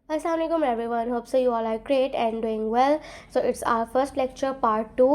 Assalamualaikum everyone. Hope so you all are great and doing well. So it's our first lecture part 2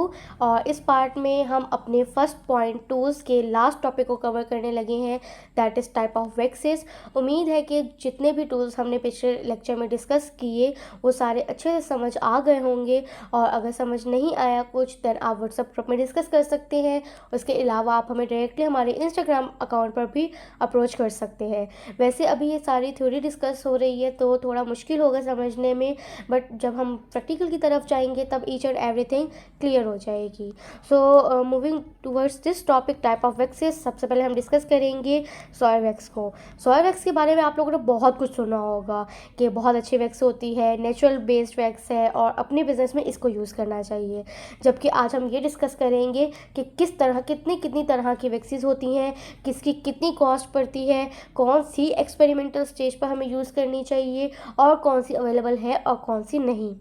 और इस part में हम अपने first point twos के last topic को cover करने लगे हैं, दैट इज़ टाइप ऑफ वेक्सेस। उम्मीद है कि जितने भी टूल्स हमने पिछले लेक्चर में डिस्कस किए वो सारे अच्छे से समझ आ गए होंगे, और अगर समझ नहीं आया कुछ देन आप व्हाट्सएप ग्रुप में डिस्कस कर सकते हैं। उसके अलावा आप हमें डायरेक्टली हमारे इंस्टाग्राम अकाउंट पर भी अप्रोच कर सकते हैं। वैसे अभी ये सारी थ्योरी डिस्कस हो रही है तो थोड़ा मुश्किल होगा समझने में, बट जब हम प्रैक्टिकल की तरफ जाएंगे तब ईच एंड एवरीथिंग क्लियर हो जाएगी। So moving towards this topic type of waxes, सबसे पहले हम डिस्कस करेंगे सॉय वैक्स को। सॉय वैक्स के बारे में आप लोगों ने बहुत कुछ सुना होगा कि बहुत अच्छी वैक्स होती है, नेचुरल बेस्ड वैक्स है और अपने बिजनेस में इसको यूज़ करना चाहिए। जबकि आज हम ये डिस्कस करेंगे कि किस तरह कितनी तरह की वैक्सीज होती हैं, किसकी कितनी कॉस्ट पड़ती है, कौन सी एक्सपेरिमेंटल स्टेज पर हमें यूज़ करनी चाहिए और कौन सी अवेलेबल है और कौन सी नहीं।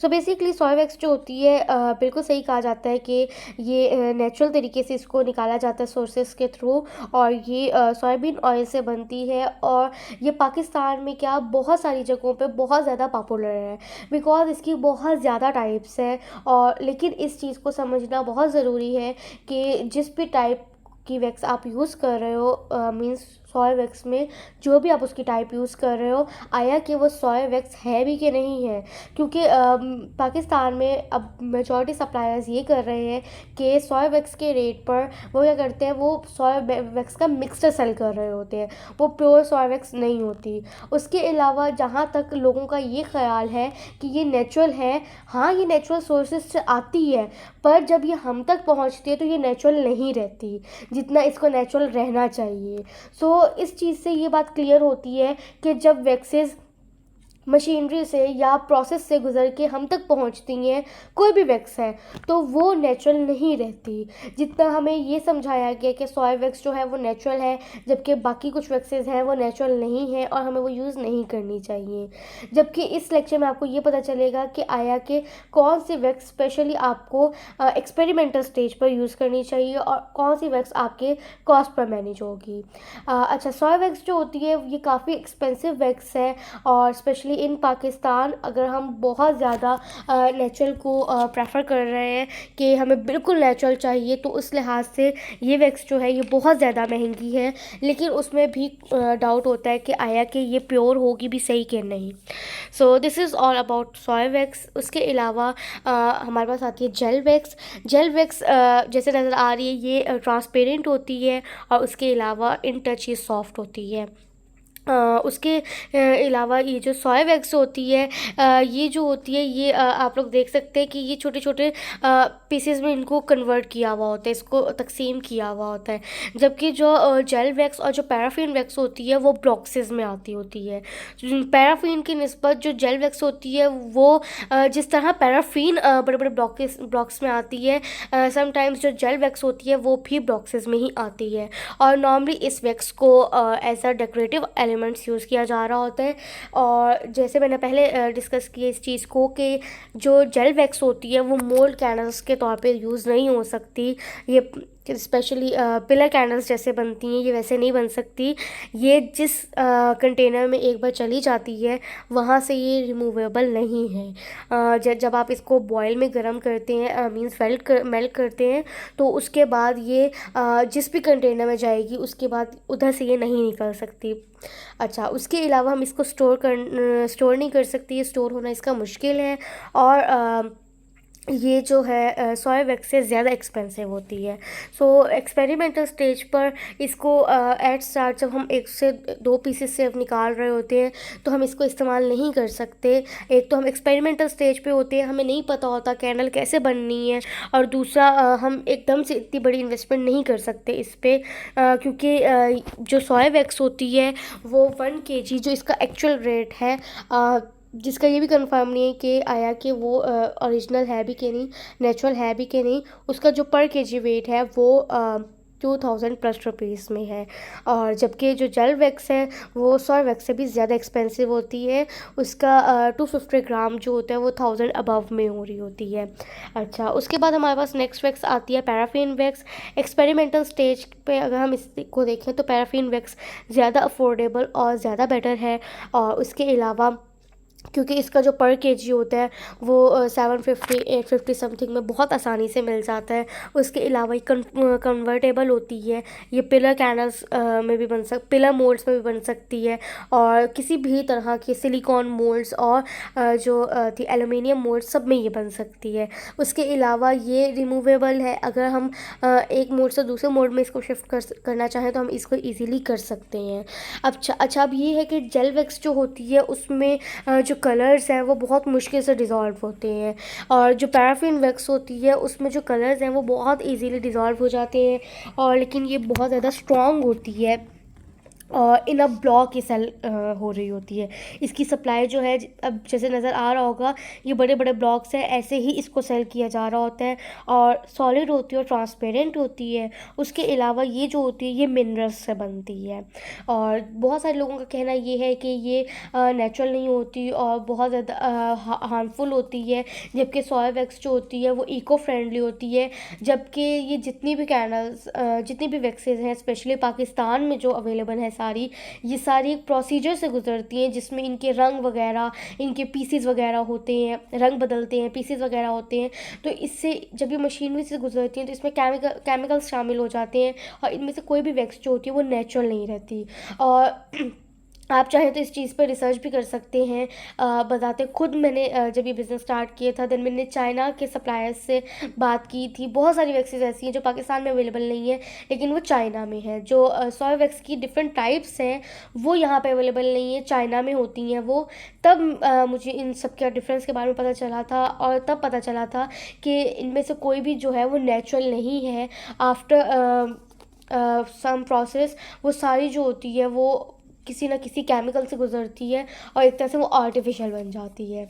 सो बेसिकली सोया वैक्स जो होती है, बिल्कुल सही कहा जाता है कि ये नेचुरल तरीके से इसको निकाला जाता है सोर्सेस के थ्रू, और ये सोयाबीन ऑयल से बनती है। और ये पाकिस्तान में क्या बहुत सारी जगहों पे बहुत ज़्यादा पॉपुलर है, बिकॉज इसकी बहुत ज़्यादा टाइप्स हैं। और लेकिन इस चीज़ को समझना बहुत ज़रूरी है कि जिस भी टाइप की वैक्स आप यूज़ कर रहे हो, मीन्स सोया वैक्स में जो भी आप उसकी टाइप यूज़ कर रहे हो, आया कि वो सोया वैक्स है भी कि नहीं है। क्योंकि पाकिस्तान में अब मेजॉरिटी सप्लायर्स ये कर रहे हैं कि सोया वैक्स के रेट पर वो क्या करते हैं, वो सोया वैक्स का मिक्सचर सेल कर रहे होते हैं, वो प्योर सोया वैक्स नहीं होती। उसके अलावा जहाँ तक लोगों का ये ख्याल है कि ये नेचुरल है, हाँ ये नेचुरल सोर्सेज से आती है, पर जब ये हम तक पहुँचती है तो ये नेचुरल नहीं रहती जितना इसको नेचुरल रहना चाहिए। सो इस चीज़ से ये बात क्लियर होती है कि जब वैक्सेस मशीनरी से या प्रोसेस से गुजर के हम तक पहुंचती हैं, कोई भी वैक्स है, तो वो नेचुरल नहीं रहती। जितना हमें ये समझाया गया कि सोया वैक्स जो है वो नेचुरल है, जबकि बाकी कुछ वैक्सेस हैं वो नेचुरल नहीं है और हमें वो यूज़ नहीं करनी चाहिए। जबकि इस लेक्चर में आपको ये पता चलेगा कि आया कि कौन सी वैक्स स्पेशली आपको एक्सपेरिमेंटल स्टेज पर यूज़ करनी चाहिए और कौन सी वैक्स आपके कॉस्ट पर मैनेज होगी। अच्छा, सोया वैक्स जो होती है ये काफ़ी एक्सपेंसिव वैक्स है, और स्पेशली इन पाकिस्तान अगर हम बहुत ज़्यादा नेचुरल को प्रेफर कर रहे हैं कि हमें बिल्कुल नेचुरल चाहिए, तो उस लिहाज से ये वैक्स जो है ये बहुत ज़्यादा महंगी है। लेकिन उसमें भी डाउट होता है कि आया कि ये प्योर होगी भी सही कि नहीं। So this is all about soya wax. उसके अलावा हमारे पास आती है जेल वैक्स। जेल वैक्स जैसे नज़र आ रही है ये ट्रांसपेरेंट होती है, और उसके अलावा इन टच ये सॉफ्ट होती है। उसके अलावा ये जो सोया वैक्स होती है, ये जो होती है ये आप लोग देख सकते हैं कि ये छोटे छोटे पीसेस में इनको कन्वर्ट किया हुआ होता है, इसको तकसीम किया हुआ होता है। जबकि जो जेल वैक्स और जो पैराफिन वैक्स होती है वो ब्लॉक्सेस में आती होती है। पैराफिन की निस्बत जो जेल वैक्स होती है वो जिस तरह पैराफिन बड़े बड़े ब्लॉक्स में आती है, समटाइम्स जो जेल वैक्स होती है वो भी ब्लॉक्सेस में ही आती है। और नॉर्मली इस वैक्स को as a decorative elements use किया जा रहा होता है। और जैसे मैंने पहले डिस्कस किया इस चीज़ को कि जो जेल वैक्स होती है वो मोल्ड कैंडल्स के तौर पे यूज़ नहीं हो सकती। ये स्पेशली पिलर कैंडल्स जैसे बनती हैं ये वैसे नहीं बन सकती। ये जिस कंटेनर में एक बार चली जाती है वहाँ से ये रिमूवेबल नहीं है। जब आप इसको बॉयल में गर्म करते हैं, मींस मेल्ट करते हैं, तो उसके बाद ये जिस भी कंटेनर में जाएगी उसके बाद उधर से ये नहीं निकल सकती। अच्छा, उसके अलावा हम इसको स्टोर नहीं कर सकती, स्टोर होना इसका मुश्किल है। और ये जो है सोया वैक्स से ज़्यादा एक्सपेंसिव होती है। सो एक्सपेरिमेंटल स्टेज पर इसको एट स्टार्ट जब हम एक से दो पीसेस से निकाल रहे होते हैं तो हम इसको इस्तेमाल नहीं कर सकते। एक तो हम एक्सपेरिमेंटल स्टेज पे होते हैं, हमें नहीं पता होता कैंडल कैसे बननी है, और दूसरा हम एकदम से इतनी बड़ी इन्वेस्टमेंट नहीं कर सकते इस पर, क्योंकि जो सोया वैक्स होती है वो 1 kg जो इसका एक्चुअल रेट है, जिसका ये भी कंफर्म नहीं है कि आया कि वो ओरिजिनल है भी कि नहीं, नेचुरल है भी कि नहीं, उसका जो पर केजी वेट है वो ₹2000+ में है। और जबकि जो जेल वैक्स है वो सोय वैक्स से भी ज़्यादा एक्सपेंसिव होती है। उसका 250 ग्राम जो होता है वो 1000 अबव में हो रही होती है। अच्छा, उसके बाद हमारे पास नेक्स्ट वैक्स आती है पैराफिन वैक्स। एक्सपेरिमेंटल स्टेज पे अगर हम इसको देखें तो पैराफिन वैक्स ज़्यादा अफोर्डेबल और ज़्यादा बेटर है। और उसके अलावा क्योंकि इसका जो पर केजी होता है वो 750-850 समथिंग में बहुत आसानी से मिल जाता है। उसके अलावा ये कन्वर्टेबल होती है। ये पिलर कैनल्स में भी पिलर मोल्ड्स में भी बन सकती है। और किसी भी तरह के सिलिकॉन मोल्ड्स और जो थी एलुमिनियम मोल्ड्स सब में ये बन सकती है। उसके अलावा ये रिमूवेबल है। अगर हम एक मोड से दूसरे मोड में इसको शिफ्ट करना चाहें तो हम इसको ईज़िली कर सकते हैं। अच्छा, अब ये है कि जेल वैक्स जो होती है उसमें जो कलर्स हैं वो बहुत मुश्किल से डिज़ोल्व होते हैं। और जो पैराफिन वैक्स होती है उसमें जो कलर्स हैं वो बहुत इजीली डिज़ोल्व हो जाते हैं। और लेकिन ये बहुत ज़्यादा स्ट्रॉन्ग होती है और इन अ ब्लॉक ये सेल हो रही होती है। इसकी सप्लाई जो है अब जैसे नज़र आ रहा होगा ये बड़े बड़े ब्लॉक्स हैं, ऐसे ही इसको सेल किया जा रहा होता है। और सॉलिड होती है और ट्रांसपेरेंट होती है। उसके अलावा ये जो होती है ये मिनरल्स से बनती है। और बहुत सारे लोगों का कहना ये है कि ये नेचुरल नहीं होती और बहुत ज़्यादा हार्मफुल होती है। जबकि सोया वैक्स जो होती है वो इको फ्रेंडली होती है। जबकि ये जितनी भी कैनल्स जितनी भी वैक्सेस हैं स्पेशली पाकिस्तान में जो अवेलेबल है ये सारी एक प्रोसीजर से गुजरती हैं जिसमें इनके रंग वगैरह इनके पीसीज वगैरह होते हैं, रंग बदलते हैं, पीसीज वगैरह होते हैं। तो इससे जब ये मशीनरी से गुजरती हैं तो इसमें केमिकल्स शामिल हो जाते हैं। और इनमें से कोई भी वैक्स जो होती है वो नेचुरल नहीं रहती। और आप चाहें तो इस चीज़ पर रिसर्च भी कर सकते हैं। बताते खुद मैंने जब ये बिज़नेस स्टार्ट किया था देन मैंने चाइना के सप्लायर्स से बात की थी। बहुत सारी वैक्सीज ऐसी हैं जो पाकिस्तान में अवेलेबल नहीं है लेकिन वो चाइना में है। जो सोया वैक्स की डिफरेंट टाइप्स हैं वो यहाँ पे अवेलेबल नहीं है, चाइना में होती हैं वो। तब मुझे इन सब के डिफरेंस के बारे में पता चला था और तब पता चला था कि इनमें से कोई भी जो है वो नेचुरल नहीं है। आफ्टर सम प्रोसेस वो सारी जो होती है वो किसी ना किसी केमिकल से गुजरती है और एक तरह से वो आर्टिफिशियल बन जाती है।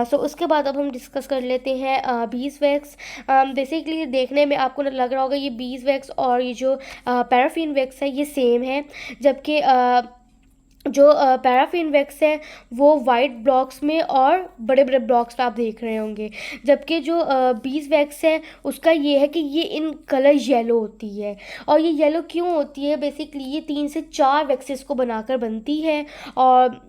सो उसके बाद अब हम डिस्कस कर लेते हैं बीज वैक्स। बेसिकली देखने में आपको लग रहा होगा ये बीज वैक्स और ये जो पैराफिन वैक्स है ये सेम है। जबकि जो पैराफिन वैक्स है वो वाइट ब्लॉक्स में और बड़े बड़े ब्लॉक्स पे आप देख रहे होंगे। जबकि जो बीज वैक्स है उसका ये है कि ये इन कलर येलो होती है। और ये येलो क्यों होती है, बेसिकली ये 3 से 4 वैक्सेस को बनाकर बनती है। और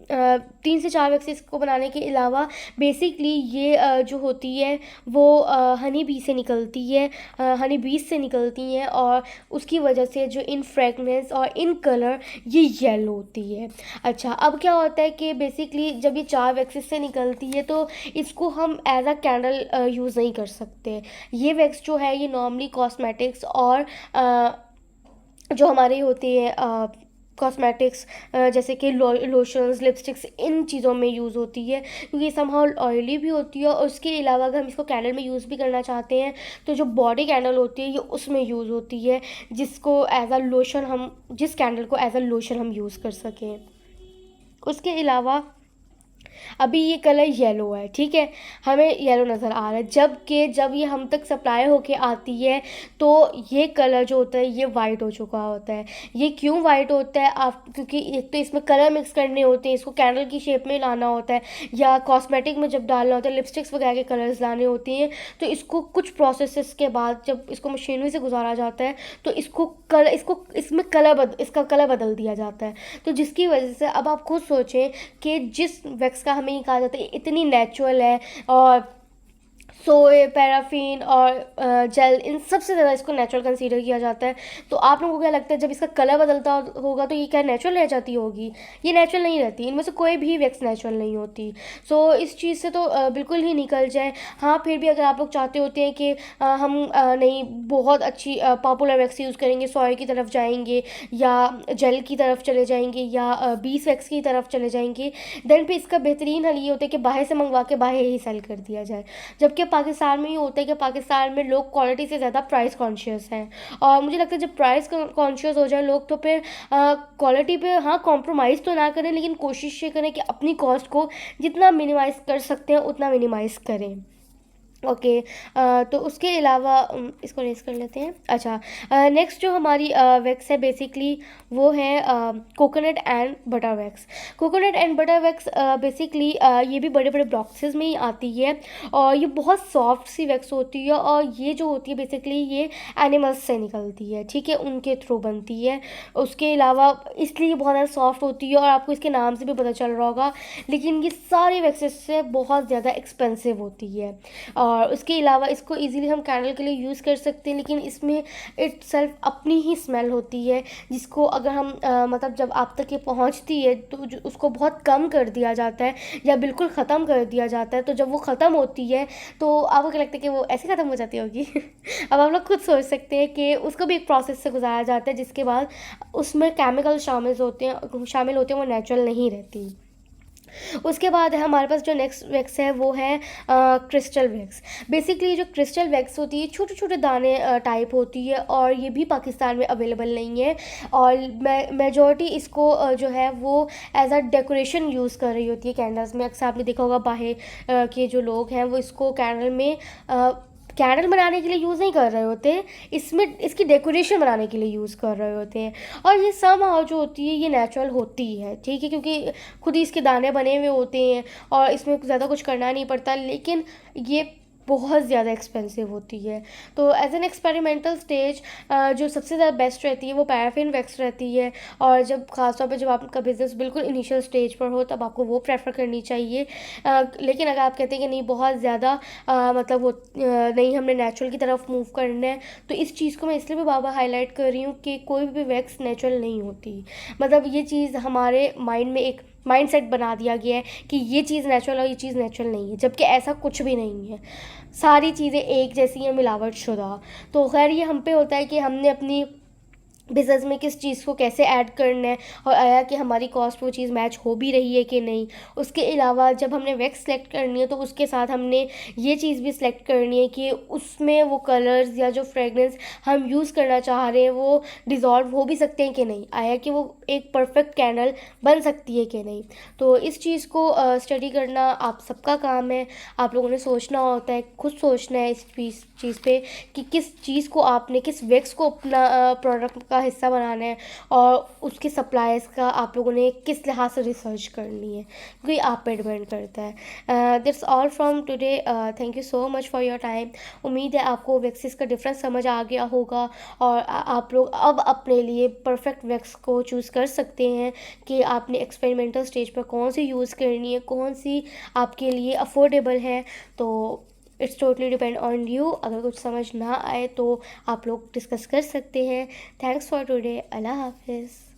3 से 4 वैक्सेस को बनाने के अलावा बेसिकली ये जो होती है वो हनी बी से निकलती है, हनी बीज से निकलती हैं। और उसकी वजह से जो इन फ्रेगनेंस और इन कलर ये येलो होती है। अच्छा, अब क्या होता है कि बेसिकली जब ये 4 वैक्सेस से निकलती है तो इसको हम एज अ कैंडल यूज़ नहीं कर सकते। ये वैक्स जो है ये नॉर्मली कॉस्मेटिक्स और जो हमारी होती है कॉस्मेटिक्स जैसे कि लोशंस, लिपस्टिक्स इन चीज़ों में यूज़ होती है क्योंकि समहाउ ऑयली भी होती है। और उसके अलावा अगर हम इसको कैंडल में यूज़ भी करना चाहते हैं तो जो बॉडी कैंडल होती है ये उसमें यूज़ होती है जिसको एज अ लोशन हम जिस कैंडल को एज अ लोशन हम यूज़ कर सकें। उसके अलावा अभी ये कलर येलो है, ठीक है, हमें येलो नज़र आ रहा है। जब ये हम तक सप्लाई होके आती है तो ये कलर जो होता है ये वाइट हो चुका होता है। ये क्यों वाइट होता है आप क्योंकि एक तो इसमें कलर मिक्स करने होते हैं, इसको कैंडल की शेप में लाना होता है या कॉस्मेटिक में जब डालना होता है, लिपस्टिक्स वगैरह के कलर्स लाने होते हैं। तो इसको कुछ प्रोसेसेस के बाद जब इसको मशीनरी से गुजारा जाता है तो इसका कलर बदल दिया जाता है। तो जिसकी वजह से अब आप खुद सोचें कि जिस वैक्स का हमें ये कहा जाता है इतनी नेचुरल है और सोए, पैराफिन और जेल इन सबसे ज़्यादा इसको नेचुरल कंसीडर किया जाता है। तो आप लोगों को क्या लगता है जब इसका कलर बदलता होगा तो ये क्या नेचुरल रह जाती होगी? ये नेचुरल नहीं रहती, इनमें से कोई भी वैक्स नेचुरल नहीं होती। सो इस चीज़ से तो बिल्कुल ही निकल जाए। हाँ, फिर भी अगर आप लोग चाहते होते हैं कि हम नहीं बहुत अच्छी पॉपुलर वैक्स यूज़ करेंगे, सोए की तरफ जाएंगे या जेल की तरफ चले जाएंगे या बीस वैक्स की तरफ चले जाएंगे, देन फिर इसका बेहतरीन हल ये होता है कि बाहर से मंगवा के बाहर ही सेल कर दिया जाए। जबकि पाकिस्तान में ये होता है कि पाकिस्तान में लोग क्वालिटी से ज़्यादा प्राइस कॉन्शियस हैं। और मुझे लगता है जब प्राइस कॉन्शियस हो जाए लोग तो फिर क्वालिटी पे हाँ कॉम्प्रोमाइज़ तो ना करें लेकिन कोशिश ये करें कि अपनी कॉस्ट को जितना मिनिमाइज़ कर सकते हैं उतना मिनिमाइज़ करें। ओके। तो उसके अलावा इसको रेस कर लेते हैं। अच्छा, नेक्स्ट जो हमारी वैक्स है बेसिकली वो है coconut and butter wax. Coconut and butter wax basically ये भी बड़े बड़े बॉक्सेस में ही आती है और ये बहुत सॉफ्ट सी वैक्स होती है और ये जो होती है बेसिकली ये एनिमल्स से निकलती है, ठीक है, उनके थ्रू बनती है। उसके अलावा इसलिए ये बहुत ज़्यादा सॉफ्ट होती है और आपको इसके नाम से भी पता चल रहा होगा, लेकिन ये सारी वैक्सेस से बहुत ज़्यादा एक्सपेंसिव होती है। और उसके अलावा इसको इजीली हम कैंडल के लिए यूज़ कर सकते हैं, लेकिन इसमें इटसेल्फ अपनी ही स्मेल होती है जिसको अगर हम मतलब जब आप तक ये पहुंचती है तो उसको बहुत कम कर दिया जाता है या बिल्कुल ख़त्म कर दिया जाता है। तो जब वो ख़त्म होती है तो आपको क्या लगता है कि वो ऐसे ख़त्म हो जाती होगी? अब आप लोग खुद सोच सकते हैं कि उसको भी एक प्रोसेस से गुजारा जाता है जिसके बाद उसमें केमिकल शामिल होते हैं, वो नेचुरल नहीं रहती। उसके बाद है हमारे पास जो नेक्स्ट वैक्स है वो है क्रिस्टल वैक्स। बेसिकली जो क्रिस्टल वैक्स होती है छोटे छोटे दाने टाइप होती है और ये भी पाकिस्तान में अवेलेबल नहीं है और मेजॉरिटी इसको जो है वो एज अ डेकोरेशन यूज़ कर रही होती है कैंडल्स में। अक्सर आपने देखा होगा बाहर के जो लोग हैं वो इसको कैंडल में कैंडल बनाने के लिए यूज़ नहीं कर रहे होते, इसमें इसकी डेकोरेशन बनाने के लिए यूज़ कर रहे होते हैं। और ये समहाउ जो होती है ये नेचुरल होती है, ठीक है, क्योंकि खुद ही इसके दाने बने हुए होते हैं और इसमें ज़्यादा कुछ करना नहीं पड़ता, लेकिन ये बहुत ज़्यादा एक्सपेंसिव होती है। तो एज एन एक्सपेरिमेंटल स्टेज जो सबसे ज़्यादा बेस्ट रहती है वो पैराफिन वैक्स रहती है। और जब ख़ासतौर पे जब आपका बिज़नेस बिल्कुल इनिशियल स्टेज पर हो तब आपको वो प्रेफर करनी चाहिए। लेकिन अगर आप कहते हैं कि नहीं बहुत ज़्यादा मतलब वो नहीं हमने नेचुरल की तरफ मूव करना है, तो इस चीज़ को मैं इसलिए भी बार-बार हाईलाइट कर रही हूँ कि कोई भी वैक्स नेचुरल नहीं होती। मतलब ये चीज़ हमारे माइंड में एक माइंडसेट बना दिया गया है कि ये चीज़ नेचुरल और ये चीज़ नेचुरल नहीं है, जबकि ऐसा कुछ भी नहीं है। सारी चीज़ें एक जैसी हैं, मिलावट शुदा। तो खैर ये हम पे होता है कि हमने अपनी बिज़नेस में किस चीज़ को कैसे ऐड करना है और आया कि हमारी कॉस्ट वो चीज़ मैच हो भी रही है कि नहीं। उसके अलावा जब हमने वैक्स सेलेक्ट करनी है तो उसके साथ हमने ये चीज़ भी सिलेक्ट करनी है कि उसमें वो कलर्स या जो फ्रेगरेंस हम यूज़ करना चाह रहे हैं वो डिज़ोल्व हो भी सकते हैं कि नहीं, आया कि वो एक परफेक्ट कैंडल बन सकती है कि नहीं। तो इस चीज़ को स्टडी करना आप सबका काम है। आप लोगों ने सोचना होता है, खुद सोचना है इस चीज़ पे कि किस चीज़ को आपने किस वैक्स को अपना प्रोडक्ट का हिस्सा बनाना है और उसके सप्लायर्स का आप लोगों ने किस लिहाज से रिसर्च करनी है, क्योंकि आप पे डिपेंड करता है। That's all from today. Thank you so much for your time. उम्मीद है आपको वैक्सेस का डिफरेंस समझ आ गया होगा और आप लोग अब अपने लिए परफेक्ट वैक्स को चूज़ कर सकते हैं कि आपने एक्सपेरिमेंटल स्टेज पर कौन सी यूज़ करनी है, कौन सी आपके लिए अफोर्डेबल है। तो it's totally depend on you. अगर कुछ समझ ना आए तो आप लोग डिस्कस कर सकते हैं। Thanks for today. अल्लाह हाफिज़।